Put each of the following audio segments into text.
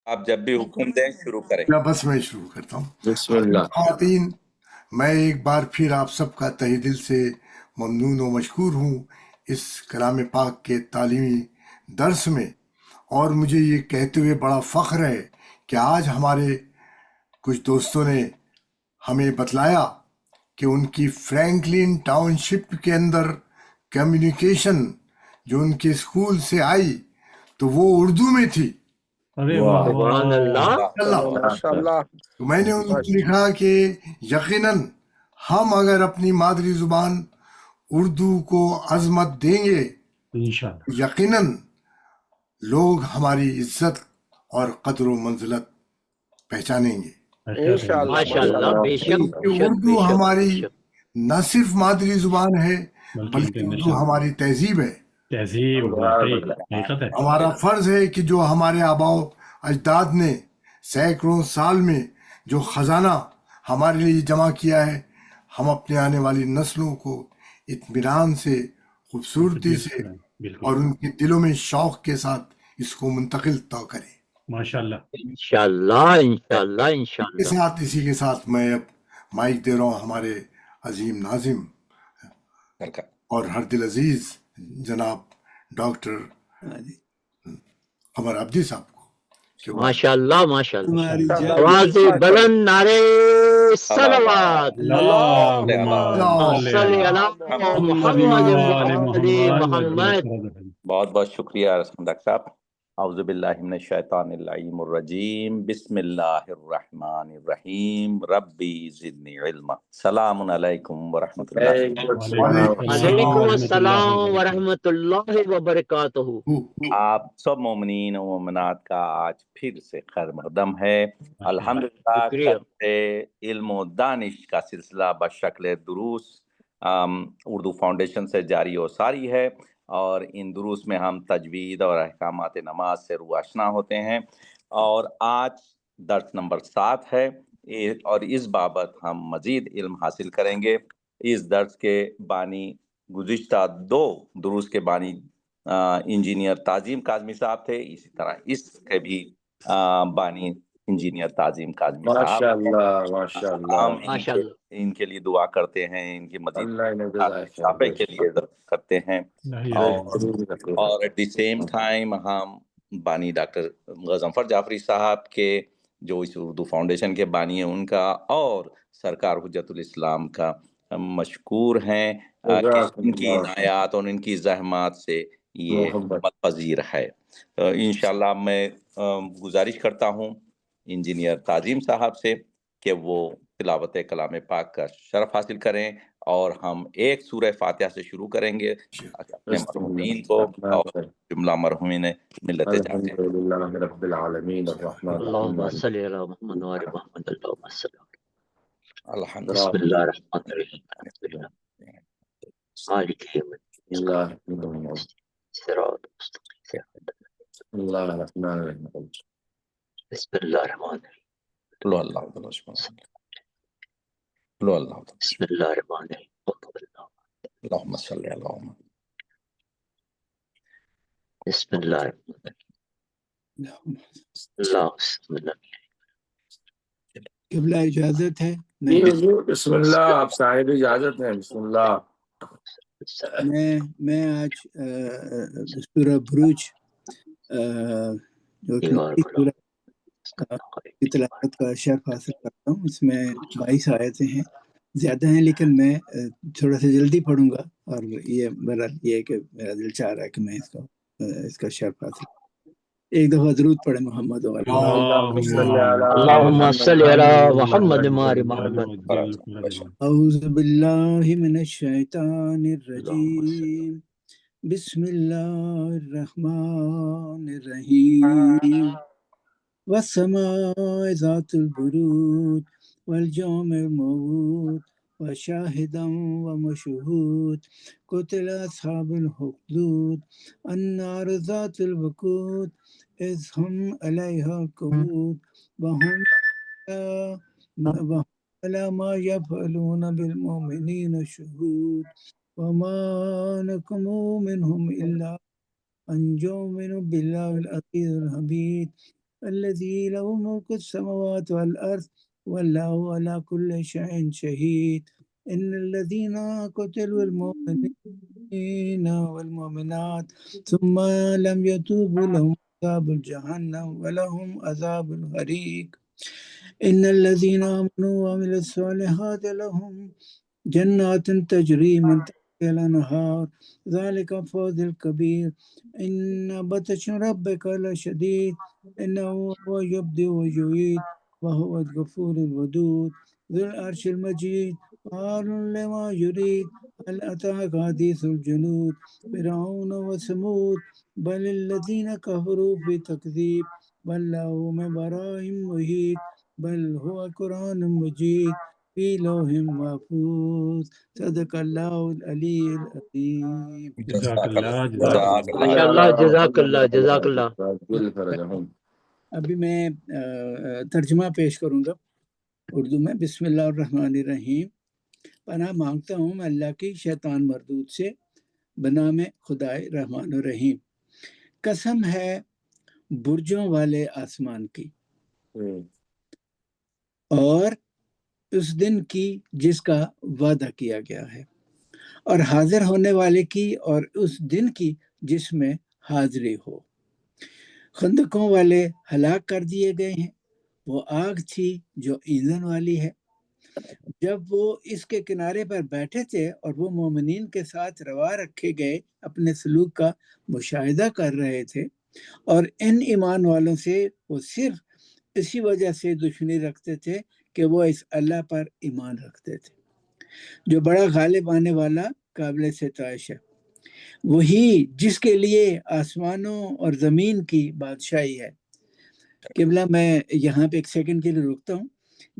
آپ جب بھی حکم دیں شروع کریں۔ یا بس میں شروع کرتا ہوں۔ بسم اللہ۔ خواتین، میں ایک بار پھر آپ سب کا تہہ دل سے ممنون و مشکور ہوں اس کلام پاک کے تعلیمی درس میں، اور مجھے یہ کہتے ہوئے بڑا فخر ہے کہ آج ہمارے کچھ دوستوں نے ہمیں بتلایا کہ ان کی فرینکلن ٹاؤن شپ کے اندر کمیونیکیشن جو ان کے اسکول سے آئی تو وہ اردو میں تھی۔ ارے واہ، سبحان اللہ، اللہ، ماشاء اللہ۔ تو میں نے ان کو لکھا کہ یقیناً ہم اگر اپنی مادری زبان اردو کو عظمت دیں گے انشاءاللہ یقیناً لوگ ہماری عزت اور قدر و منزلت پہچانیں گے، انشاءاللہ، ماشاءاللہ، بے شک کہ اردو ہماری نہ صرف مادری زبان ہے بلکہ اردو ہماری تہذیب ہے۔ تہذیب حقیقت ہے۔ ہمارا فرض ہے کہ جو ہمارے آباء و اجداد نے سینکڑوں سال میں جو خزانہ ہمارے لیے جمع کیا ہے، ہم اپنے آنے والی نسلوں کو اطمینان سے، خوبصورتی سے اور ان کے دلوں میں شوق کے ساتھ اس کو منتقل تو کریں۔ ماشاءاللہ انشاءاللہ انشاءاللہ انشاءاللہ۔ اسی کے ساتھ میں اب مائک دے رہا ہوں ہمارے عظیم ناظم اور ہر دل عزیز جناب ڈاکٹر قمر عبدی صاحب کو کہ وہ ماشاءاللہ ماشاءاللہ، آواز بلند، نعرے صلوات، صلی علی محمد۔ بہت بہت شکریہ ڈاکٹر صاحب۔ اعوذ باللہ من الشیطان اللعین الرجیم، بسم اللہ الرحمن الرحیم، ربی زدنی علما۔ السلام علیکم ورحمۃ اللہ۔ وعلیکم السلام ورحمۃ اللہ وبرکاتہ۔ آپ سب مومنین و مومنات کا آج پھر سے خیر مقدم ہے۔ الحمدللہ کل سے علم و دانش کا سلسلہ بشکل دروس اردو فاؤنڈیشن سے جاری و ساری ہے، اور ان دروس میں ہم تجوید اور احکامات نماز سے رو آشنا ہوتے ہیں، اور آج درس نمبر 7 ہے، اور اس بابت ہم مزید علم حاصل کریں گے۔ اس درس کے بانی گزشتہ 2 دروس کے بانی انجینئر تعظیم کاظمی صاحب تھے، اسی طرح اس کے بھی بانی انجینئر تعظیم کاظمی صاحب۔ ماشاءاللہ ماشاءاللہ، ہم ان کے لیے دعا کرتے ہیں، ان کی مزید اضافے کے لیے کرتے ہیں، اور ایٹ دی سیم ٹائم ہم بانی ڈاکٹر غضنفر جعفری صاحب کے جو اس اردو فاؤنڈیشن کے بانی ہیں ان کا، اور سرکار حجت الاسلام کا مشکور ہیں کہ ان کی عنایات اور ان کی زحمات سے یہ پذیر ہے۔ انشاءاللہ میں گزارش کرتا ہوں انجینئر تعظیم صاحب سے کہ وہ تلاوت کلام پاک کا شرف حاصل کریں، اور ہم ایک سورہ فاتحہ سے شروع کریں گے اپنے مرحومین کو اور جملہ مرحومین ملت جاتے ہیں۔ الحمدللہ رب العالمین الرحمن اللہم صلی علی محمد و آل محمد، اللہم صلی علی الحمد بسم اللہ الرحمن الرحیم، مالک یوم الدین، صراط المستقیم، اللہ الرحمن الرحیم، بسم اللہ الرحمن الرحیم، قل اللہ قل اللہ بسم اللہ الرحمن الرحیم، اللہم صلی علی محمد، بسم اللہ الرحمن الرحیم، اللہ بسم اللہ۔ قبلہ اجازت ہے؟ بسم اللہ، آپ صاحب اجازت ہیں، بسم اللہ۔ میں آج سورہ بروج جو کہ کی تلاوت کا شرف حاصل کرتا ہوں۔ اس میں 22 آیتیں ہیں، زیادہ ہیں، لیکن میں تھوڑا سا جلدی پڑھوں گا، اور یہ بہرحال یہ ہے کہ میرا دل چاہ رہا ہے کہ میں اس کا شرف حاصل۔ ایک دفعہ درود پڑھیں محمد و اللہم صلی علی محمد و آل محمد۔ اعوذ باللہ من الشیطان الرجیم، بسم اللہ الرحمن الرحیم، والسماء ذات البروج والجوم الموعود وشاہدا ومشہود، قتل اصحاب الخدود النار ذات الوقود اذ ہم علیہا قعود وہم علی ما یفعلون بالمؤمنین شہود وما نقموا منہم الا ان یؤمنوا باللہ العزیز الحمید الذي له ملك السماوات والأرض والله على كل شيء شهيد إن الذين قتلوا المؤمنين والمؤمنات ثم لم يتوبوا لهم عذاب جهنم ولهم عذاب الحريق إن الذين آمنوا وعملوا الصالحات لهم جنات تجري من تحتها الأنهار ذلك الفوز الكبير إن بطش ربك لشديد إنه هو يبدئ ويعيد وهو الغفور الودود ذو العرش المجيد فعال لما يريد هل أتاك حديث الجنود فرعون وثمود بل الذين كفروا في تكذيب بل له من ورائهم محيط بل هو قرآن مجيد في لوح محفوظ صدق الله العلی العظیم. جزاک اللہ جزاک ما شاء اللہ جزاک اللہ جزاک اللہ. ابھی میں ترجمہ پیش کروں گا اردو میں. بسم اللہ الرحمن الرحیم. پناہ مانگتا ہوں میں اللہ کی شیطان مردود سے بنام خدائے رحمان الرحیم. قسم ہے برجوں والے آسمان کی اور اس دن کی جس کا وعدہ کیا گیا ہے، اور حاضر ہونے والے کی اور اس دن کی جس میں حاضری ہو. خندقوں والے ہلاک کر دیے گئے ہیں، وہ آگ تھی جو ایندھن والی ہے. جب وہ اس کے کنارے پر بیٹھے تھے اور وہ مومنین کے ساتھ روا رکھے گئے اپنے سلوک کا مشاہدہ کر رہے تھے، اور ان ایمان والوں سے وہ صرف اسی وجہ سے دشمنی رکھتے تھے کہ وہ اس اللہ پر ایمان رکھتے تھے جو بڑا غالب آنے والا قابل ستائش ہے، وہی جس کے لیے آسمانوں اور زمین کی بادشاہی ہے. قبلہ میں یہاں پہ ایک سیکنڈ کے لیے رکتا ہوں.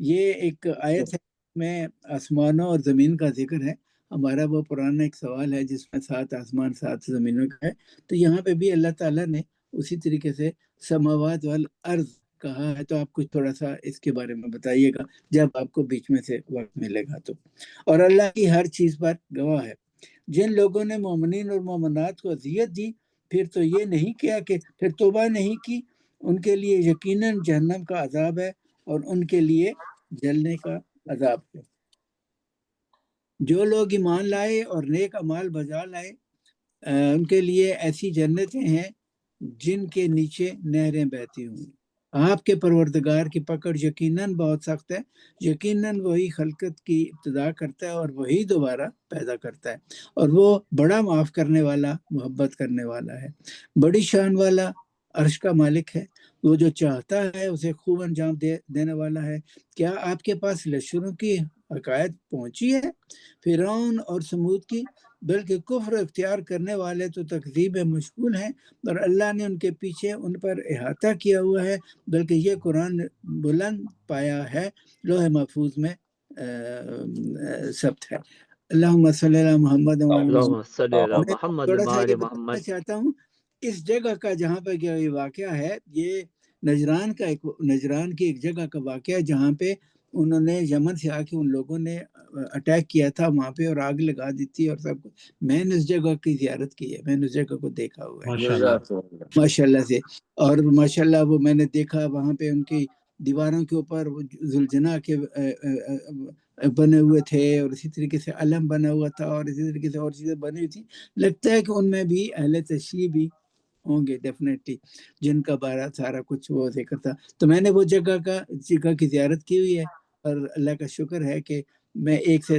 یہ ایک آیت ہے میں آسمانوں اور زمین کا ذکر ہے. ہمارا وہ پرانا ایک سوال ہے جس میں 7 آسمان 7 زمینوں کا ہے، تو یہاں پہ بھی اللہ تعالیٰ نے اسی طریقے سے سماوات والارض کہا ہے. تو آپ کچھ تھوڑا سا اس کے بارے میں بتائیے گا جب آپ کو بیچ میں سے وقت ملے گا تو. اور اللہ کی ہر چیز پر گواہ ہے. جن لوگوں نے مومنین اور مومنات کو اذیت دی پھر تو یہ نہیں کیا کہ پھر توبہ نہیں کی، ان کے لیے یقیناً جہنم کا عذاب ہے اور ان کے لیے جلنے کا عذاب ہے. جو لوگ ایمان لائے اور نیک اعمال بجا لائے ان کے لیے ایسی جنتیں ہیں جن کے نیچے نہریں بہتی ہوں. آپ کے پروردگار کی پکڑ یقیناً بہت سخت ہے. یقیناً وہی خلقت کی ابتدا کرتا ہے اور وہی دوبارہ پیدا کرتا ہے، اور وہ بڑا معاف کرنے والا محبت کرنے والا ہے، بڑی شان والا عرش کا مالک ہے. وہ جو چاہتا ہے اسے خوب انجام دینے والا ہے. کیا آپ کے پاس لشکروں کی حکایت پہنچی ہے، فرعون اور سمود کی؟ بلکہ کفر اختیار کرنے والے تو تکذیب مشغول ہیں، اور اللہ نے ان کے پیچھے ان پر احاطہ کیا ہوا ہے. بلکہ یہ قرآن بلند پایا ہے، لوح محفوظ میں ثبت ہے. اللہم صلی اللہ محمد اللہم صلی علی میں محمد تھوڑا سا وآل یہ بتانا محمد. چاہتا ہوں اس جگہ کا جہاں پہ یہ واقعہ ہے، یہ نجران کی ایک جگہ کا واقعہ ہے جہاں پہ انہوں نے یمن سے آ کے ان لوگوں نے اٹیک کیا تھا وہاں پہ اور آگ لگا دی تھی اور سب کچھ. میں نے اس جگہ کی زیارت کی ہے، میں نے اس جگہ کو دیکھا ہوا ہے ماشاءاللہ سے. اور ماشاءاللہ وہ میں نے دیکھا وہاں پہ ان کی دیواروں کے اوپر ذوالجناح کے بنے ہوئے تھے، اور اسی طریقے سے علم بنا ہوا تھا، اور اسی طریقے سے اور چیزیں بنی ہوئی تھی. لگتا ہے کہ ان میں بھی اہل تشیع بھی ہوں گے ڈیفینیٹلی، جن کا بارہ سارا کچھ وہ ذکر تھا. تو میں نے وہ جگہ کی زیارت کی ہوئی ہے، اور اللہ کا شکر ہے کہ میں ایک سے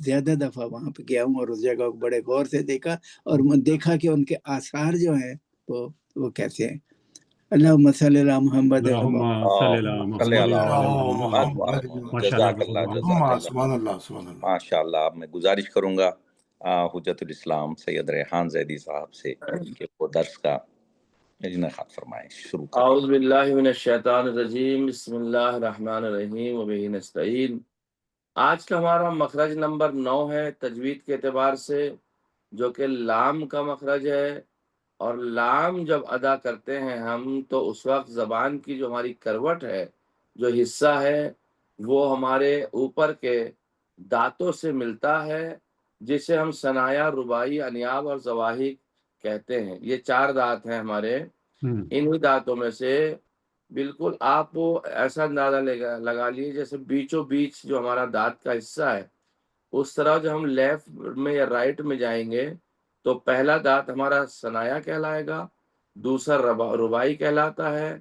زیادہ دفعہ وہاں پہ گیا ہوں اور اس جگہ کو بڑے غور سے دیکھا، اور دیکھا کہ ان کے آثار جو ہیں وہ کیسے ہیں. اللہم صلی اللہ محمد اللہم صلی اللہ محمد. جزاک اللہ سبحان اللہ سبحان اللہ. ماشاء اللہ. اب میں گزارش کروں گا حجت الاسلام سید ریحان زیدی صاحب سے کہ وہ درس کا انعقاد فرمائیں. شروع کریں. اعوذ باللہ من الشیطان الرجیم، بسم اللہ الرحمن الرحیم وبہ نستعین. آج کا ہمارا مخرج نمبر 9 ہے تجوید کے اعتبار سے، جو کہ لام کا مخرج ہے. اور لام جب ادا کرتے ہیں ہم تو اس وقت زبان کی جو ہماری کروٹ ہے، جو حصہ ہے، وہ ہمارے اوپر کے دانتوں سے ملتا ہے، جسے ہم ثنایا، رباعی، انیاب اور زواہق کہتے ہیں. یہ 4 دانت ہیں ہمارے. انہی دانتوں میں سے بالکل آپ وہ ایسا اندازہ لگا لیے جیسے بیچوں بیچ جو ہمارا دانت کا حصہ ہے، اس طرح جو ہم لیفٹ میں یا رائٹ میں جائیں گے تو پہلا دانت ہمارا ثنایا کہلائے گا، دوسرا رباعی کہلاتا ہے،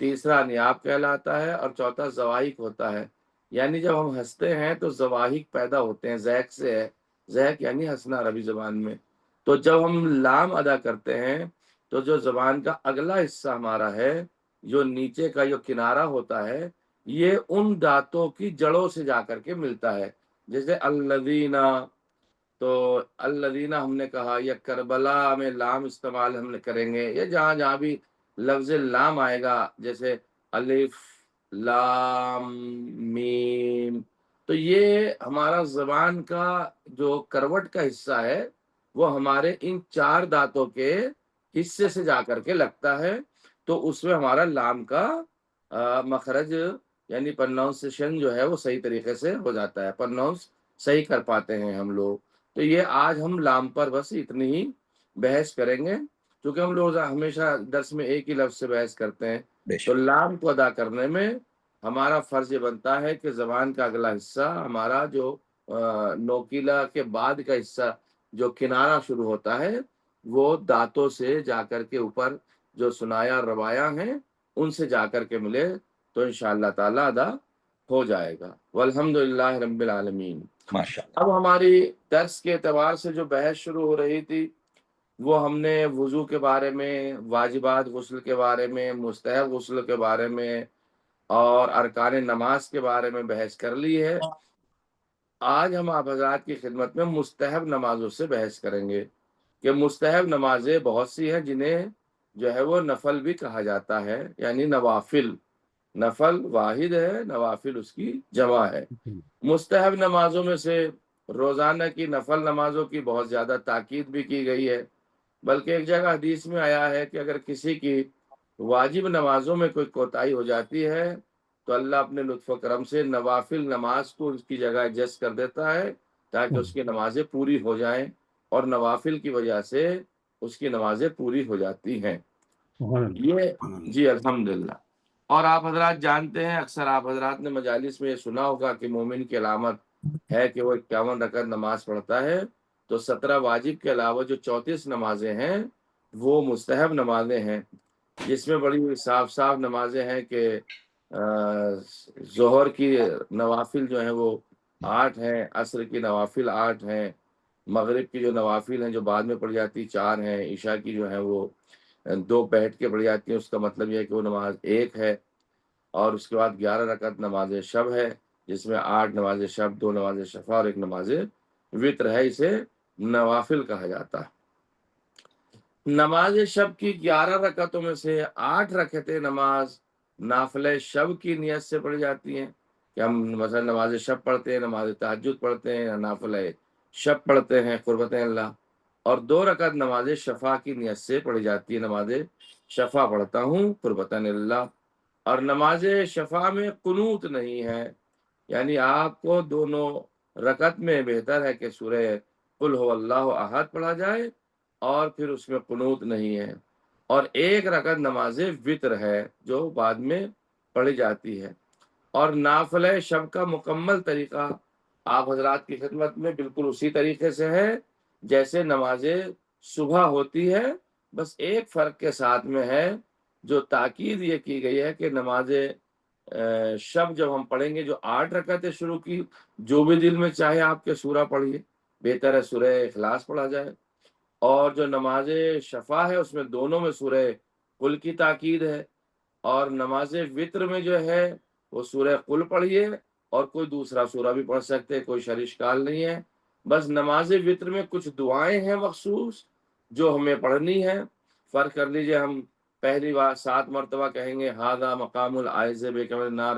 تیسرا نیاب کہلاتا ہے، اور چوتھا زواحق ہوتا ہے۔ یعنی جب ہم ہنستے ہیں تو زواحق پیدا ہوتے ہیں، زیق سے ہے، زیق یعنی ہنسنا عربی زبان میں۔ تو جب ہم لام ادا کرتے ہیں تو جو زبان کا اگلا حصہ ہمارا ہے، جو نیچے کا جو کنارہ ہوتا ہے، یہ ان دانتوں کی جڑوں سے جا کر کے ملتا ہے۔ جیسے الذین، تو الذین ہم نے کہا، یا کربلا میں لام استعمال ہم نے کریں گے، یا جہاں جہاں بھی لفظ لام آئے گا، جیسے الف لام میم، تو یہ ہمارا زبان کا جو کروٹ کا حصہ ہے وہ ہمارے ان چار دانتوں کے حصے سے جا کر کے لگتا ہے، تو اس میں ہمارا لام کا مخرج یعنی پرناؤنسیشن جو ہے وہ صحیح طریقے سے ہو جاتا ہے، پرناؤنس صحیح کر پاتے ہیں ہم لوگ۔ تو یہ آج ہم لام پر بس اتنی ہی بحث کریں گے، کیونکہ ہم لوگ ہمیشہ درس میں ایک ہی لفظ سے بحث کرتے ہیں۔ تو لام کو ادا کرنے میں ہمارا فرض یہ بنتا ہے کہ زبان کا اگلا حصہ ہمارا جو نوکیلا کے بعد کا حصہ جو کنارہ شروع ہوتا ہے، وہ دانتوں سے جا کر کے اوپر جو سنایا اور ربایا ہیں ان سے جا کر کے ملے تو انشاءاللہ تعالی ادا ہو جائے گا۔ والحمدللہ رب العالمین۔ ماشاءاللہ۔ اب ہماری درس کے اعتبار سے جو بحث شروع ہو رہی تھی وہ ہم نے وضو کے بارے میں، واجبات غسل کے بارے میں، مستحب غسل کے بارے میں اور ارکان نماز کے بارے میں بحث کر لی ہے۔ آج ہم آپ حضرات کی خدمت میں مستحب نمازوں سے بحث کریں گے کہ مستحب نمازیں بہت سی ہیں جنہیں جو ہے وہ نفل بھی کہا جاتا ہے، یعنی نوافل۔ نفل واحد ہے، نوافل اس کی جمع ہے۔ مستحب نمازوں میں سے روزانہ کی نفل نمازوں کی بہت زیادہ تاکید بھی کی گئی ہے، بلکہ ایک جگہ حدیث میں آیا ہے کہ اگر کسی کی واجب نمازوں میں کوئی کوتاہی ہو جاتی ہے تو اللہ اپنے لطف و کرم سے نوافل نماز کو اس کی جگہ ایڈجسٹ کر دیتا ہے تاکہ اس کی نمازیں پوری ہو جائیں، اور نوافل کی وجہ سے اس کی نمازیں پوری ہو جاتی ہیں۔ یہ جی الحمدللہ۔ اور آپ حضرات جانتے ہیں، اکثر آپ حضرات نے مجالس میں یہ سنا ہوگا کہ مومن کی علامت ہے کہ وہ 51 رکعت نماز پڑھتا ہے، تو 17 واجب کے علاوہ جو 34 نمازیں ہیں وہ مستحب نمازیں ہیں، جس میں بڑی صاف صاف نمازیں ہیں کہ ظہر کی نوافل جو ہیں وہ 8 ہیں، عصر کی نوافل 8 ہیں، مغرب کی جو نوافل ہیں جو بعد میں پڑھی جاتی 4 ہیں، عشاء کی جو ہیں وہ 2 بیٹھ کے پڑھی جاتی ہیں، اس کا مطلب یہ ہے کہ وہ نماز 1 ہے، اور اس کے بعد 11 رکعت نماز شب ہے، جس میں 8 نماز شب، 2 نماز شفا اور 1 نماز وطر ہے، اسے نوافل کہا جاتا ہے۔ نماز شب کی 11 رکعتوں میں سے 8 رکعتیں نماز نافلہ شب کی نیت سے پڑھی جاتی ہیں، کہ ہم مثلا نماز شب پڑھتے ہیں، نماز تہجد پڑھتے ہیں، نافلہ شب پڑھتے ہیں قربت اللہ، اور 2 رکعت نماز شفا کی نیت سے پڑھی جاتی ہے، نماز شفا پڑھتا ہوں قربت اللہ۔ اور نماز شفا میں قنوت نہیں ہے، یعنی آپ کو دونوں رکعت میں بہتر ہے کہ سورہ قل هو اللہ احد پڑھا جائے، اور پھر اس میں قنوت نہیں ہے، اور 1 رکعت نماز وطر ہے جو بعد میں پڑھی جاتی ہے۔ اور نافلہ شب کا مکمل طریقہ آپ حضرات کی خدمت میں بالکل اسی طریقے سے ہے جیسے نماز صبح ہوتی ہے، بس ایک فرق کے ساتھ میں ہے، جو تاکید یہ کی گئی ہے کہ نماز شب جب ہم پڑھیں گے جو 8 رکعتیں شروع کی، جو بھی دل میں چاہے آپ کے سورہ پڑھیے، بہتر ہے سورہ اخلاص پڑھا جائے، اور جو نماز شفا ہے اس میں دونوں میں سورہ قل کی تاکید ہے، اور نماز وطر میں جو ہے وہ سورہ قل پڑھیے، اور کوئی دوسرا سورہ بھی پڑھ سکتے، کوئی شرشکال نہیں ہے۔ بس نماز وطر میں کچھ دعائیں ہیں مخصوص جو ہمیں پڑھنی ہے۔ فرض کر لیجئے ہم پہلی بار 7 مرتبہ کہیں گے ھذا مقام العائذ بک من النار،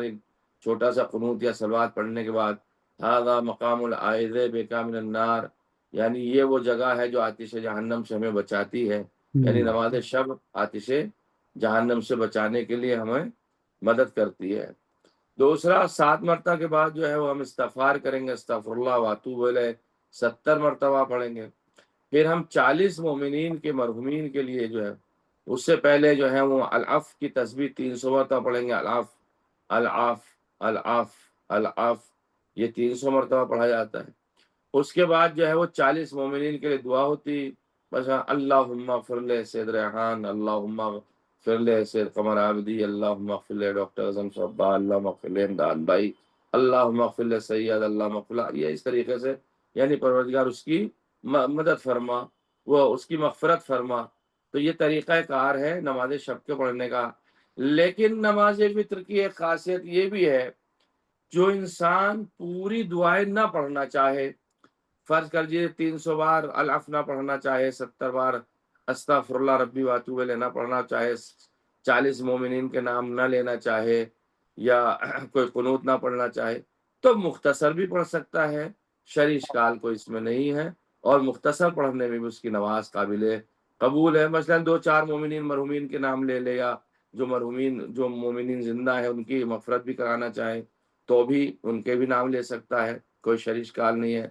چھوٹا سا قنوت یا صلوات پڑھنے کے بعد ھذا مقام العائذ بک من النار، یعنی یہ وہ جگہ ہے جو آتش جہنم سے ہمیں بچاتی ہے، یعنی نماز شب آتش جہنم سے بچانے کے لیے ہمیں مدد کرتی ہے۔ دوسرا 7 مرتبہ کے بعد جو ہے وہ ہم استغفار کریں گے، استغفر اللہ واتوب الیہ 70 مرتبہ پڑھیں گے۔ پھر ہم 40 مومنین کے مرحومین کے لیے جو ہے اس سے پہلے جو ہے وہ العف کی تسبیح 300 مرتبہ پڑھیں گے، العف العف العف العف، یہ 300 مرتبہ پڑھا جاتا ہے۔ اس کے بعد جو ہے وہ 40 مومنین کے لیے دعا ہوتی، بس اللہم اغفر لے سید ریحان، اللہم اغفر لے سید قمر عابدی، اللہم اغفر لے ڈاکٹر اعظم صبا، اللہم اغفر لے امداد بھائی، اللہم اغفر لے سید، اللہم اغفر لے، یہ اس طریقے سے یعنی پروردگار اس کی مدد فرما، وہ اس کی مغفرت فرما۔ تو یہ طریقہ کار ہے نماز شب کے پڑھنے کا۔ لیکن نماز وتر کی ایک خاصیت یہ بھی ہے، جو انسان پوری دعائیں نہ پڑھنا چاہے، فرض کر لیجیے 300 بار العف نہ پڑھنا چاہے، 70 بار استغفر اللہ ربی واتوب الیہ نہ پڑھنا چاہے، 40 مومنین کے نام نہ لینا چاہے، یا کوئی قنوت نہ پڑھنا چاہے، تو مختصر بھی پڑھ سکتا ہے، شرعی اشکال کوئی اس میں نہیں ہے، اور مختصر پڑھنے میں بھی اس کی نماز قابل قبول ہے۔ مثلا 2-4 مومنین مرحومین کے نام لے لے، یا جو مومنین زندہ ہیں ان کی مغفرت بھی کرانا چاہے تو بھی ان کے بھی نام لے سکتا ہے، کوئی شرعی اشکال نہیں ہے۔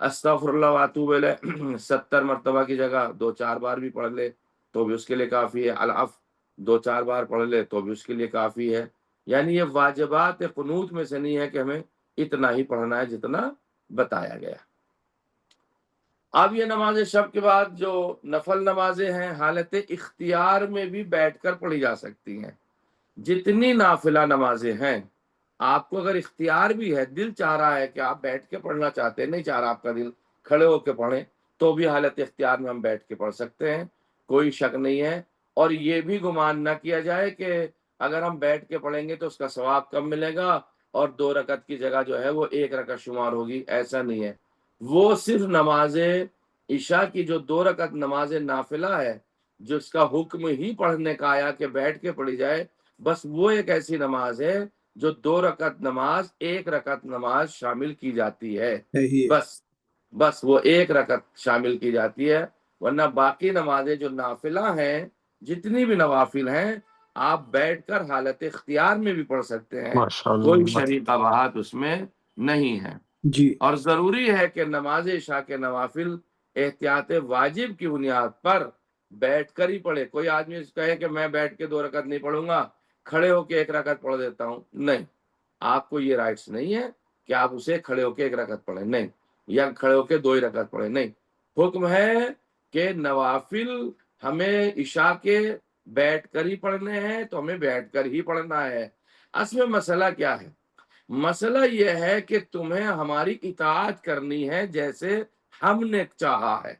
استغفر اللہ واتوب الیہ 70 مرتبہ کی جگہ 2-4 بار بھی پڑھ لے تو بھی اس کے لیے کافی ہے، العف 2-4 بار پڑھ لے تو بھی اس کے لیے کافی ہے۔ یعنی یہ واجبات قنوت میں سے نہیں ہے کہ ہمیں اتنا ہی پڑھنا ہے جتنا بتایا گیا۔ اب یہ نماز شب کے بعد جو نفل نمازیں ہیں، حالت اختیار میں بھی بیٹھ کر پڑھی جا سکتی ہیں۔ جتنی نافلہ نمازیں ہیں، آپ کو اگر اختیار بھی ہے، دل چاہ رہا ہے کہ آپ بیٹھ کے پڑھنا چاہتے ہیں، نہیں چاہ رہا آپ کا دل کھڑے ہو کے پڑھیں، تو بھی حالت اختیار میں ہم بیٹھ کے پڑھ سکتے ہیں، کوئی شک نہیں ہے۔ اور یہ بھی گمان نہ کیا جائے کہ اگر ہم بیٹھ کے پڑھیں گے تو اس کا ثواب کم ملے گا اور 2 رکعت کی جگہ جو ہے وہ 1 رکعت شمار ہوگی، ایسا نہیں ہے۔ وہ صرف نماز عشاء کی جو 2 رکعت نماز نافلہ ہے، جس کا حکم ہی پڑھنے کا آیا کہ بیٹھ کے پڑھی جائے، بس وہ ایک ایسی نماز ہے جو 2 رکعت نماز 1 رکعت نماز شامل کی جاتی ہے، بس وہ 1 رکعت شامل کی جاتی ہے، ورنہ باقی نمازیں جو نافلہ ہیں، جتنی بھی نوافل ہیں، آپ بیٹھ کر حالت اختیار میں بھی پڑھ سکتے ہیں، کوئی شرعی قباحت اس میں نہیں ہے۔ جی، اور ضروری ہے کہ نماز عشاء کے نوافل احتیاط واجب کی بنیاد پر بیٹھ کر ہی پڑھے۔ کوئی آدمی کہے کہ میں بیٹھ کے 2 رکعت نہیں پڑھوں گا، کھڑے ہو کے 1 رکعت پڑھ دیتا ہوں، نہیں، آپ کو یہ رائٹس نہیں ہے کہ آپ اسے کھڑے ہو کے 1 رکعت پڑھیں، نہیں، یا کھڑے ہو کے 2 ہی رکعت پڑھیں، نہیں۔ حکم ہے کہ نوافل ہمیں عشاء کے بیٹھ کر ہی پڑھنے ہیں تو ہمیں بیٹھ کر ہی پڑھنا ہے۔ اصل میں مسئلہ کیا ہے؟ مسئلہ یہ ہے کہ تمہیں ہماری اطاعت کرنی ہے جیسے ہم نے چاہا ہے۔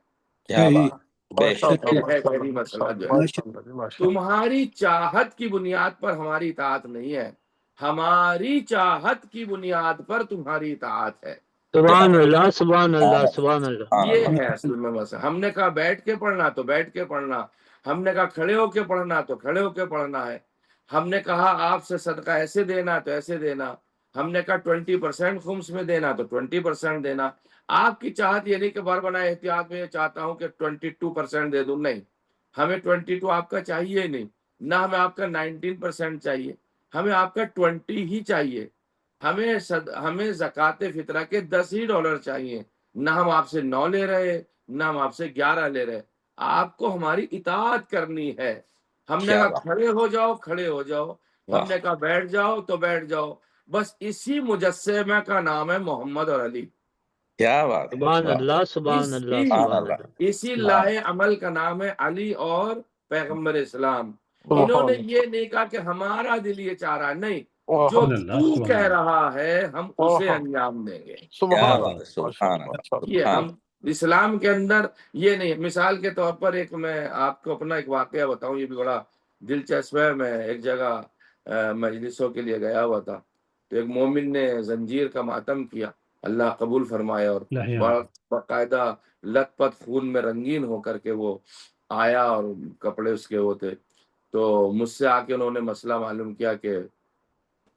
کیا بات، بے شک، یہ ہے پہلی مسئلہ جو ہے، تمہاری چاہت کی بنیاد پر ہماری اطاعت نہیں ہے، ہماری چاہت کی بنیاد پر تمہاری اطاعت ہے۔ سبحان اللہ سبحان اللہ سبحان اللہ۔ یہ ہے اصل میں مسئلہ۔ ہم نے کہا بیٹھ کے پڑھنا تو بیٹھ کے پڑھنا، ہم نے کہا کھڑے ہو کے پڑھنا تو کھڑے ہو کے پڑھنا ہے، ہم نے کہا آپ سے صدقہ ایسے دینا تو ایسے دینا، ہم نے کہا 20% خمس میں دینا تو 20% دینا۔ آپ کی چاہت یہ نہیں کہ بار بنا احتیاط میں چاہتا ہوں کہ 22% دے دوں، نہیں، ہمیں 22 آپ کا چاہیے نہیں، نہ ہمیں آپ کا 19% چاہیے، ہمیں آپ کا 20 ہی چاہیے۔ ہمیں زکوٰۃ فطرہ کے $10 چاہیے، نہ ہم آپ سے 9 لے رہے، نہ ہم آپ سے 11 لے رہے، آپ کو ہماری اطاعت کرنی ہے۔ ہم نے کہا کھڑے ہو جاؤ کھڑے ہو جاؤ، ہم نے کہا بیٹھ جاؤ تو بیٹھ جاؤ، بس اسی مجسمہ کا نام ہے محمد اور علی۔ کیا بات، سبحان اللہ سبحان اللہ سبحان اللہ۔ اسی لاہ عمل کا نام ہے علی اور پیغمبر اسلام۔ انہوں نے یہ نہیں کہا کہ ہمارا دل یہ چاہ رہا ہے، نہیں، جو تو کہہ رہا ہے ہم اسے انجام دیں گے۔ یہ ہم اسلام کے اندر یہ نہیں۔ مثال کے طور پر ایک میں آپ کو اپنا ایک واقعہ بتاؤں، یہ بھی بڑا دلچسپ ہے۔ میں ایک جگہ مجلسوں کے لیے گیا ہوا تھا، تو ایک مومن نے زنجیر کا ماتم کیا، اللہ قبول فرمائے، اور باقاعدہ لت پت خون میں رنگین ہو کر کے وہ آیا، اور کپڑے اس کے ہوتے، تو مجھ سے آ کے انہوں نے مسئلہ معلوم کیا کہ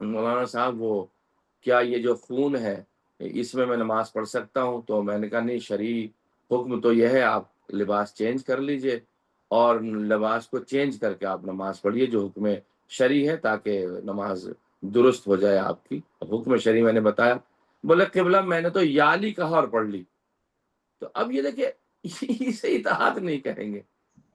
مولانا صاحب وہ کیا یہ جو خون ہے اس میں نماز پڑھ سکتا ہوں؟ تو میں نے کہا نہیں، شرعی حکم تو یہ ہے آپ لباس چینج کر لیجئے اور لباس کو چینج کر کے آپ نماز پڑھیے، جو حکم شرعی ہے، تاکہ نماز درست ہو جائے آپ کی۔ حکم شرعی میں نے بتایا، بولے قبلہ میں نے تو یالی کہا اور پڑھ لی۔ تو اب یہ دیکھیں، اسے اطاعت نہیں کہیں گے،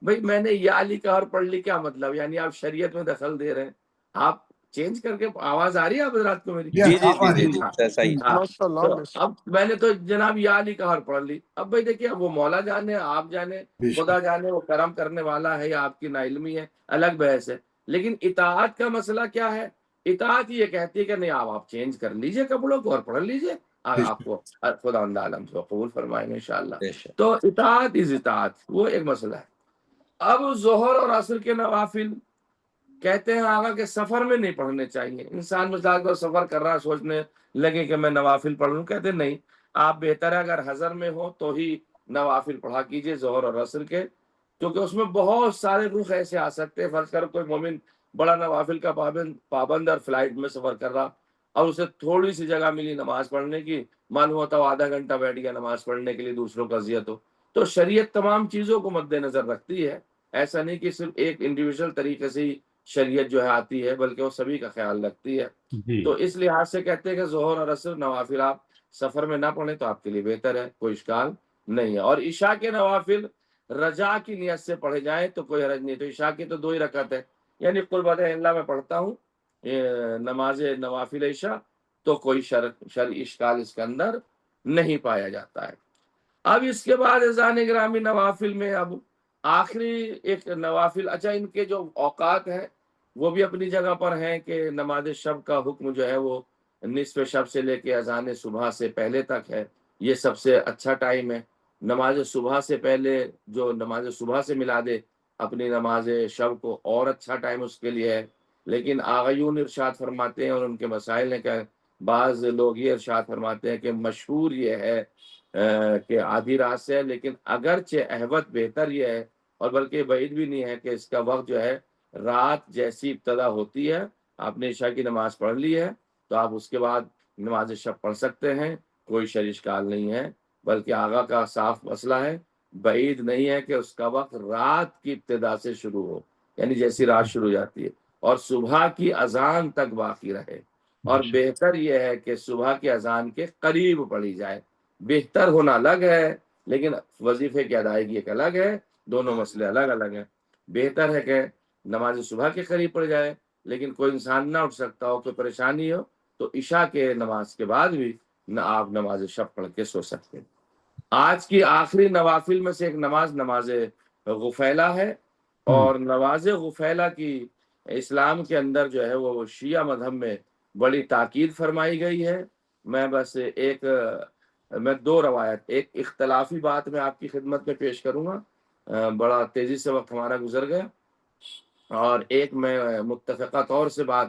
بھائی میں نے یا لکھا اور پڑھ لی، کیا مطلب؟ یعنی آپ شریعت میں دخل دے رہے ہیں، آپ چینج کر کے. آواز آ رہی ہے آپ حضرات کو میری؟ جی جی جی جی صحیح. ہاں تو اب میں نے تو جناب یا لکھا اور پڑھ لی. اب بھائی دیکھیے، وہ مولا جانے، آپ جانے، خدا جانے وہ کرم کرنے والا ہے یا آپ کی نا علمی ہے، الگ بحث ہے. لیکن اطاعت کا مسئلہ کیا ہے؟ اطاعت یہ کہتی ہے کہ نہیں، آپ چینج کر لیجئے کپڑوں کو اور پڑھ لیجئے، آپ کو خدا عالم سے قبول فرمائیں گے انشاءاللہ. تو اطاعت از اطاعت، وہ ایک مسئلہ ہے. اب ظہر اور عصر کے نوافل کہتے ہیں آقا کہ سفر میں نہیں پڑھنے چاہیے. انسان مثال کو سفر کر رہا ہے، سوچنے لگے کہ میں نوافل پڑھ لوں، کہتے ہیں نہیں، آپ بہتر ہے اگر حضر میں ہو تو ہی نوافل پڑھا کیجئے ظہر اور عصر کے، کیونکہ اس میں بہت سارے رخ ایسے آ سکتے ہیں. فرض کرو کوئی مومن بڑا نوافل کا پابند اور فلائٹ میں سفر کر رہا اور اسے تھوڑی سی جگہ ملی نماز پڑھنے کی، معلوم ہوتا وہ آدھا گھنٹہ بیٹھ گیا نماز پڑھنے کے لیے، دوسروں کا اذیت ہو. تو شریعت تمام چیزوں کو مد نظر رکھتی ہے. ایسا نہیں کہ صرف ایک انڈیویجول طریقے سے ہی شریعت جو ہے آتی ہے، بلکہ وہ سبھی کا خیال رکھتی ہے. تو اس لحاظ سے کہتے ہیں کہ ظہر اور عصر نوافل آپ سفر میں نہ پڑھیں تو آپ کے لیے بہتر ہے، کوئی اشکال نہیں ہے. اور عشاء کے نوافل رجا کی نیت سے پڑھے جائیں تو کوئی حرج نہیں. تو عشاء کی تو 2 ہی رکعت ہے، یعنی قل بوجہ اللہ میں پڑھتا ہوں نماز نوافل عشاء، تو کوئی شرعی اشکال اس کے اندر نہیں پایا جاتا ہے. اب اس کے بعد اذان گرامی نوافل میں اب آخری ایک نوافل، اچھا ان کے جو اوقات ہیں وہ بھی اپنی جگہ پر ہیں کہ نماز شب کا حکم جو ہے وہ نصف شب سے لے کے اذان صبح سے پہلے تک ہے. یہ سب سے اچھا ٹائم ہے. نماز صبح سے پہلے جو نماز صبح سے ملا دے اپنی نماز شب کو، اور اچھا ٹائم اس کے لیے ہے. لیکن آغیون ارشاد فرماتے ہیں، اور ان کے مسائل ہیں کہ بعض لوگ یہ ارشاد فرماتے ہیں کہ مشہور یہ ہے کہ آدھی رات سے ہے، لیکن اگرچہ احوط بہتر یہ ہے اور بلکہ بعید بھی نہیں ہے کہ اس کا وقت جو ہے رات جیسی ابتدا ہوتی ہے. آپ نے عشاء کی نماز پڑھ لی ہے تو آپ اس کے بعد نماز شب پڑھ سکتے ہیں، کوئی شرعی اشکال نہیں ہے. بلکہ آگا کا صاف مسئلہ ہے، بعید نہیں ہے کہ اس کا وقت رات کی ابتدا سے شروع ہو، یعنی جیسی رات شروع ہو جاتی ہے اور صبح کی اذان تک باقی رہے. اور بہتر یہ ہے کہ صبح کی اذان کے قریب پڑھی جائے. بہتر ہونا الگ ہے، لیکن وظیفے کی ادائیگی ایک الگ ہے، دونوں مسئلے الگ الگ ہیں. بہتر ہے کہ نماز صبح کے قریب پڑھ جائے، لیکن کوئی انسان نہ اٹھ سکتا ہو، کوئی پریشانی ہو، تو عشاء کے نماز کے بعد بھی نہ آپ نماز شب پڑھ کے سو سکتے ہیں. آج کی آخری نوافل میں سے ایک نماز غفیلہ ہے. اور نماز غفیلہ کی اسلام کے اندر جو ہے وہ شیعہ مذہب میں بڑی تاکید فرمائی گئی ہے. میں بس میں 2 روایت، ایک اختلافی بات میں آپ کی خدمت میں پیش کروں گا، بڑا تیزی سے وقت ہمارا گزر گیا، اور ایک میں متفقہ طور سے بات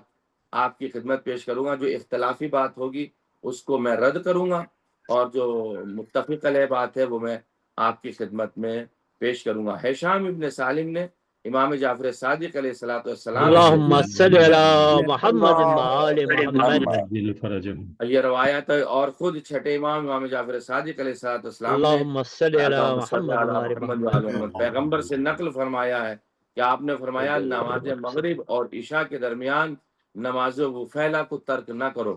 آپ کی خدمت پیش کروں گا. جو اختلافی بات ہوگی اس کو میں رد کروں گا، اور جو متفق علیہ بات ہے وہ میں آپ کی خدمت میں پیش کروں گا. ہشام ابن سالم نے امام جعفر صادق علیہ الصلوۃ والسلام اللهم صل على محمد وآل محمد. یہ روایت ہے، اور خود چھٹے امام جعفر صادق علیہ الصلوۃ والسلام نے اللهم صل على محمد وآل محمد. پیغمبر سے نقل فرمایا ہے کہ آپ نے فرمایا نماز مغرب اور عشاء کے درمیان نماز غفیلہ کو ترک نہ کرو،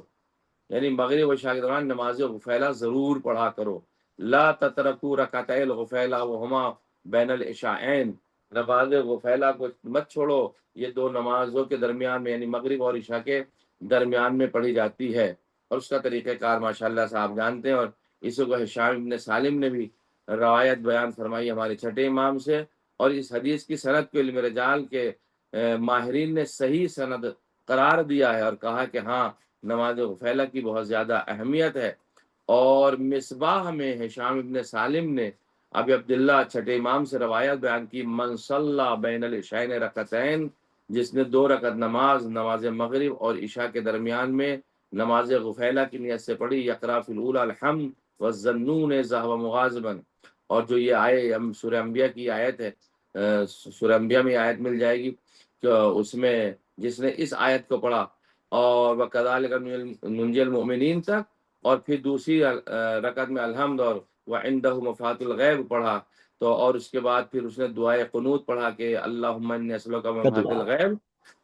یعنی مغرب و عشاء کے درمیان نماز غفیلہ ضرور پڑھا کرو. لا تترکوا رکعتي الغفیلہ وہما بین العشاءین، نماز غفیلہ کو مت چھوڑو، یہ 2 نمازوں کے درمیان میں یعنی مغرب اور عشاء کے درمیان میں پڑھی جاتی ہے. اور اس کا طریقہ کار ماشاءاللہ سے آپ جانتے ہیں، اور اس کو ہشام ابن سالم نے بھی روایت بیان فرمائی ہمارے چھٹے امام سے. اور اس حدیث کی سند کو علم رجال کے ماہرین نے صحیح سند قرار دیا ہے اور کہا کہ ہاں نماز غفیلہ کی بہت زیادہ اہمیت ہے. اور مصباح میں ہشام ابن سالم نے ابی عبداللہ چھٹے امام سے روایت بیان کی، من صلی بین العشاءین رکعتین، جس نے 2 رکعت نماز مغرب اور عشاء کے درمیان میں نماز غفیلہ کی نیت سے پڑھی، یقرأ فی الاولی الحمد والظنون ذهب مغاضبا. اور جو یہ سورہ انبیاء کی آیت ہے، سورہ انبیاء میں آیت مل جائے گی کہ اس میں جس نے اس آیت کو پڑھا اور وَكَذَلِكَ نُنْجِي الْمُؤْمِنِينَ تک، اور پھر دوسری رکعت میں الحمد اور وَعِنْدَهُ مَفَاتِحُ الْغَیْبِ پڑھا، تو اور اس کے بعد پھر اس نے دعائے قنوت پڑھا کہ اللہم انی اسألک مفاتیح الغیب.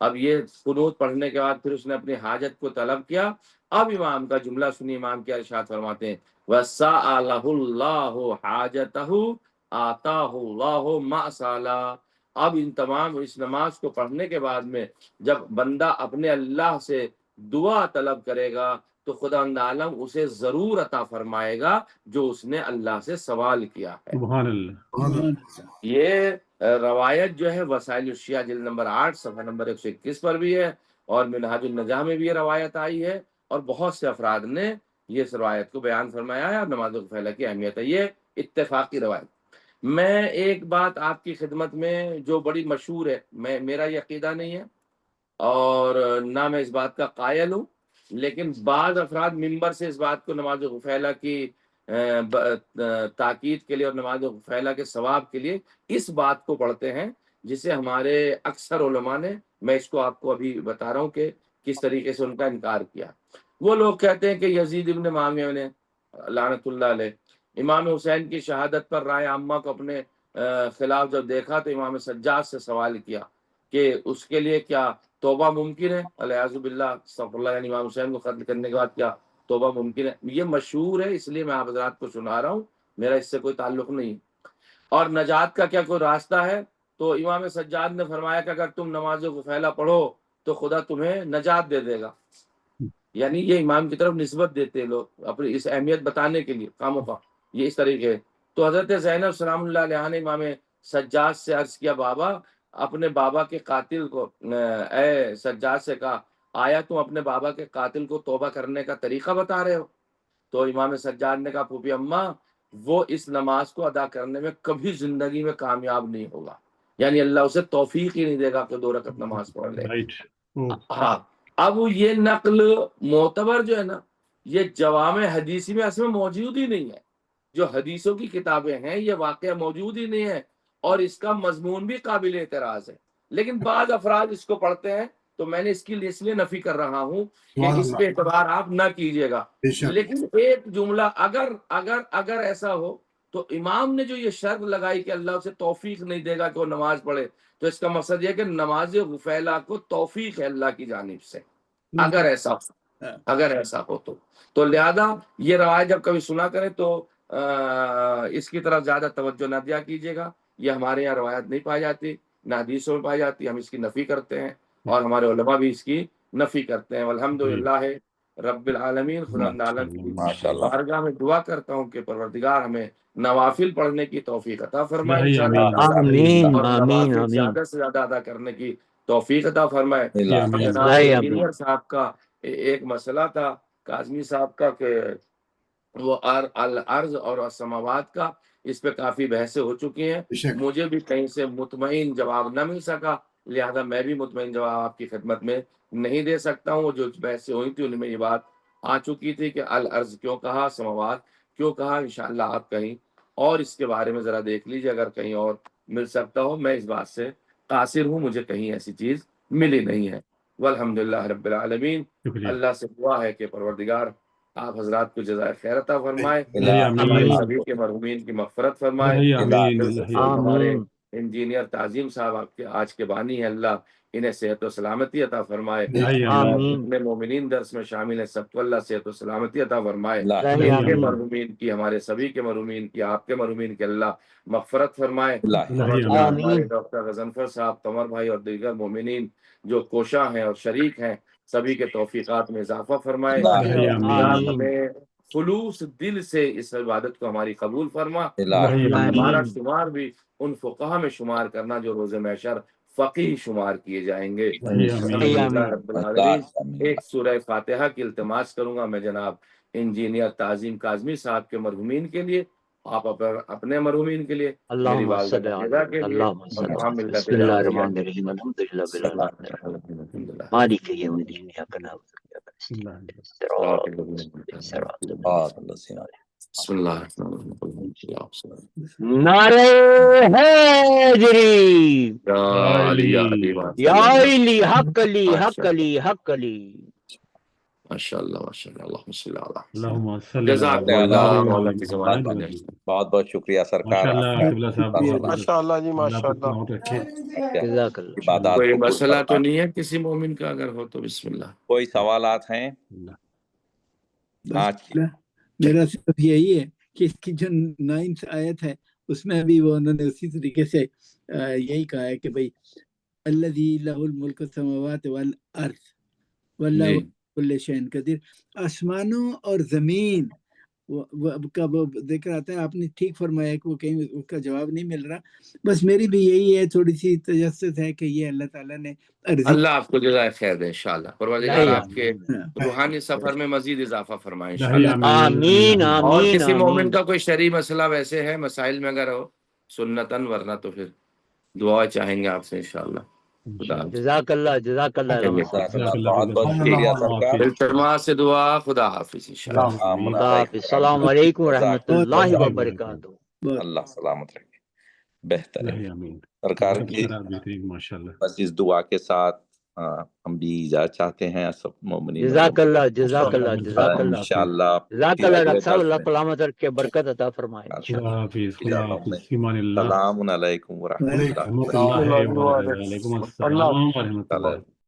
اب یہ قنوت پڑھنے کے بعد پھر اس نے اپنی حاجت کو طلب کیا. اب امام کا جملہ سنی، امام کیا ارشاد فرماتے ہیں، وَسَأَلَهُ اللَّهُ حَاجَتَهُ آتاہ اللہ ما سالا۔ اب ان تمام اس نماز کو پڑھنے کے بعد میں جب بندہ اپنے اللہ سے دعا طلب کرے گا تو خدا عالم اسے ضرور عطا فرمائے گا جو اس نے اللہ سے سوال کیا ہے۔ سبحان اللہ۔ یہ روایت جو ہے وسائل الشیعہ جلد نمبر 8 صفحہ نمبر 121 پر بھی ہے، اور منہاج النجاح میں بھی یہ روایت آئی ہے، اور بہت سے افراد نے یہ اس روایت کو بیان فرمایا ہے، اور نماز الفیلہ کی اہمیت ہے، یہ اتفاقی روایت۔ میں ایک بات آپ کی خدمت میں جو بڑی مشہور ہے، میرا یہ عقیدہ نہیں ہے اور نہ میں اس بات کا قائل ہوں، لیکن بعض افراد ممبر سے اس بات کو نماز غفیلہ کی تاکید کے لیے اور نماز غفیلہ کے ثواب کے لیے اس بات کو پڑھتے ہیں، جسے ہمارے اکثر علماء نے، میں اس کو آپ کو ابھی بتا رہا ہوں کہ کس طریقے سے ان کا انکار کیا۔ وہ لوگ کہتے ہیں کہ یزید ابن معاویہ نے لعنت اللہ علیہ امام حسین کی شہادت پر رائے عامہ کو اپنے خلاف جب دیکھا تو امام سجاد سے سوال کیا کہ اس کے لیے کیا توبہ ممکن ہے، الیاذ باللہ استغفر اللہ، یعنی امام حسین کو قتل کرنے کے بعد کیا توبہ ممکن ہے؟ یہ مشہور ہے، اس لیے میں آپ حضرات کو سنا رہا ہوں، میرا اس سے کوئی تعلق نہیں۔ اور نجات کا کیا کوئی راستہ ہے؟ تو امام سجاد نے فرمایا کہ اگر تم نماز غفیلہ پڑھو تو خدا تمہیں نجات دے دے گا، یعنی یہ امام کی طرف نسبت دیتے لوگ اپنی اس اہمیت بتانے کے لیے کاموں کا، یہ اس طریقے۔ تو حضرت زینب سلام اللہ علیہ نے امام سجاد سے عرض کیا، بابا اپنے بابا کے قاتل کو، اے سجاد سے کہا آیا تم اپنے بابا کے قاتل کو توبہ کرنے کا طریقہ بتا رہے ہو؟ تو امام سجاد نے کہا پھوپھی اماں وہ اس نماز کو ادا کرنے میں کبھی زندگی میں کامیاب نہیں ہوگا، یعنی اللہ اسے توفیق ہی نہیں دے گا کہ 2 رکعت نماز پڑھ لے۔ ہاں، اب یہ نقل معتبر جو ہے نا، یہ جوامع حدیثی میں اصل میں موجود ہی نہیں ہے، جو حدیثوں کی کتابیں ہیں یہ واقعہ موجود ہی نہیں ہے، اور اس کا مضمون بھی قابل اعتراض ہے، لیکن بعض افراد اس کو پڑھتے ہیں، تو میں نے اس کی اس لیے نفی کر رہا ہوں کہ اس پہ اعتبار آپ نہ کیجیے گا۔ لیکن ایک جملہ اگر ایسا ہو تو امام نے جو یہ شرط لگائی کہ اللہ اسے توفیق نہیں دے گا کہ وہ نماز پڑھے، تو اس کا مقصد یہ کہ نماز غفیلہ کو توفیق ہے اللہ کی جانب سے، اگر ایسا ہو تو لہذا یہ روایت جب کبھی سنا کرے تو اس کی طرف زیادہ توجہ نہ دیا کیجیے گا، یہ ہمارے یہاں روایت نہیں پائی جاتی، نہ حدیثوں میں پائی جاتی، ہم اس کی نفی کرتے ہیں اور ہمارے علماء بھی اس کی نفی کرتے ہیں۔ والحمدللہ رب العالمین، خدا عالم کی بارگاہ میں دعا کرتا ہوں کہ پروردگار ہمیں نوافل پڑھنے کی توفیق عطا فرمائے، آمین اور آمین نوافل آمین۔ زیادہ سے زیادہ ادا کرنے کی توفیق عطا فرمائے۔ جناب انجینئر صاحب کا ایک مسئلہ تھا کاظمی صاحب کا کہ وہ الارض اور السماوات کا، اس پہ کافی بحثیں ہو چکی ہیں، مجھے بھی کہیں سے مطمئن جواب نہ مل سکا، لہذا میں بھی مطمئن جواب آپ کی خدمت میں نہیں دے سکتا ہوں۔ جو بحثیں ہوئی تھی ان میں یہ بات آ چکی تھی کہ الارض کیوں کہا، سماوات کیوں کہا، انشاءاللہ آپ کہیں اور اس کے بارے میں ذرا دیکھ لیجیے، اگر کہیں اور مل سکتا ہو، میں اس بات سے قاصر ہوں، مجھے کہیں ایسی چیز ملی نہیں ہے۔ والحمدللہ رب العالمین، اللہ سے دعا ہے کہ پروردگار آپ حضرات کو جزائے خیر عطا فرمائے، ہمارے سبھی کے مرحومین کی مغفرت فرمائے، ہمارے انجینئر تعظیم صاحب آپ کے آج کے بانی ہیں، اللہ انہیں صحت و سلامتی عطا فرمائے، اپنے مومنین درس میں شامل ہیں، سب کو اللہ صحت و سلامتی عطا فرمائے، ان کے مرحومین کی، ہمارے سبھی کے مرحومین کی، آپ کے مرحومین کی اللہ مغفرت فرمائے، ہمارے ڈاکٹر غضنفر صاحب، قمر بھائی اور دیگر مومنین جو کوشاں ہیں اور شریک ہیں، سبھی کے توفیقات میں اضافہ فرمائے، ہمیں خلوص دل سے اس عبادت کو ہماری قبول فرما، ہمارا شمار بھی ان فقہا میں شمار کرنا جو روز محشر فقیہ شمار کیے جائیں گے۔ الحمدللہ رب العالمین۔ ایک سورہ فاتحہ کی التماس کروں گا میں جناب انجینئر تعظیم کاظمی صاحب کے مرحومین کے لیے، آپ اپنے مرحومین کے لیے، میری والدہ کے لیے، اور تمام ملت بسم اللہ الرحمن الرحیم، الحمدللہ بالعالمین، مالک یوم الدین، ایاک نعبد و ایاک نستعین، بسم اللہ الرحمن الرحیم۔ نعرہ حیدری، یا علی حق علی حق علی حق علی۔ ماشاءاللہ ماشاءاللہ، اللہم صلی علی اللہم صلی جزاک اللہ۔ بہت بہت شکریہ سرکار، ماشاءاللہ جی ماشاءاللہ، جزاک اللہ۔ عبادات کوئی قبول مسئلہ تو فرمائے۔ نہیں ہے کسی مومن کا؟ اگر ہو تو بسم اللہ۔ کوئی سوالات ہیں آج کی؟ میرا صرف یہی ہے کہ اس کی جو 9th آیت ہے اس میں بھی وہ انہوں نے اسی طریقے سے یہی کہا ہے کہ بھئی الذی لہ الملک السماوات والارض واللہ کل شیء قدیر، آسمانوں اور زمین کا وہ ذکر آتا ہے. آپ نے ٹھیک فرمایا کہ وہ کہیں اس کا جواب نہیں مل رہا. بس میری بھی یہی ہے، تھوڑی سی تجسس ہے کہ یہ اللہ تعالیٰ نے اللہ آپ کو جزائے خیر دے انشاءاللہ. پروردگار آپ کے روحانی سفر میں مزید اضافہ فرمائے انشاءاللہ. آمین اور آمین کسی مومن آمین. کا کوئی شرعی مسئلہ ویسے ہے مسائل میں اگر ہو سنتاً، ورنہ تو پھر دعا چاہیں گے آپ سے انشاءاللہ. خدا حافظ. جزاک اللہ علامہ صاحب. بہت بہت شکریہ سرکار. التماس سے دعا. خدا حافظ انشاءاللہ. السلام خدا حافظ. السلام علیکم ورحمۃ اللہ وبرکاتہ. اللہ سلامت رکھے. بہتر ہے آمین. سرکار کی بہترین ماشاءاللہ. بس اس دعا کے ساتھ ہم بھی اجازت چاہتے ہیں سب مومنین. جزاک اللہ جزاک اللہ جزاک اللہ انشاءاللہ جزاک اللہ. ڈاکٹر صاحب اللہ سلامت رکھ کے برکت عطا فرمائے. خدا حافظ. خدا حافظ. فی امان اللہ. السلام علیکم ورحمۃ اللہ. رحمۃ اللہ وبرکاتہ. وعلیکم السلام ورحمۃ اللہ.